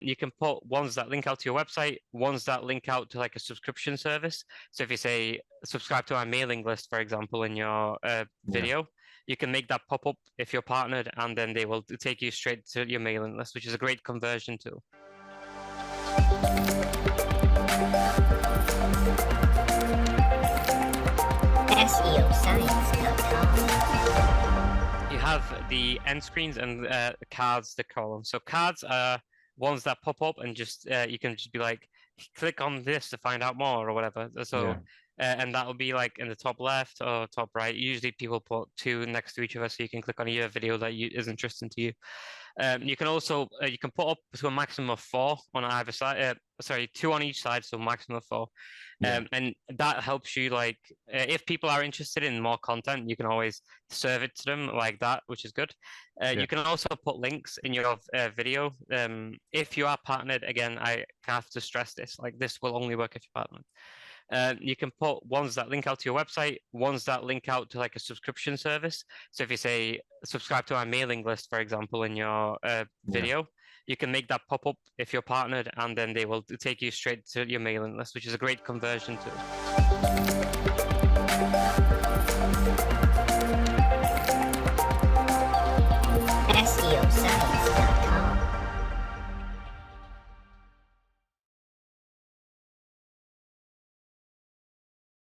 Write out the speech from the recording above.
You can put ones that link out to your website, ones that link out to like a subscription service. So if you say subscribe to our mailing list, for example, in your video, you can make that pop up if you're partnered, and then they will take you straight to your mailing list, which is a great conversion tool. SEOscience.com. You have the end screens and cards, they call them. So cards are ones that pop up and just you can just be like, click on this to find out more or whatever. So and that will be like in the top left or top right. Usually people put two next to each other so you can click on either video that is interesting to you. You can also you can put up to a maximum of 4 on either side. Sorry, 2 on each side, so maximum of 4. And that helps you, like, if people are interested in more content, you can always serve it to them like that, which is good. You can also put links in your video. If you are partnered, again, I have to stress this, like this will only work if you're partnered. You can put ones that link out to your website, ones that link out to like a subscription service. So if you say subscribe to our mailing list, for example, in your video, you can make that pop up if you're partnered, and then they will take you straight to your mailing list, which is a great conversion tool. SEOscience.com.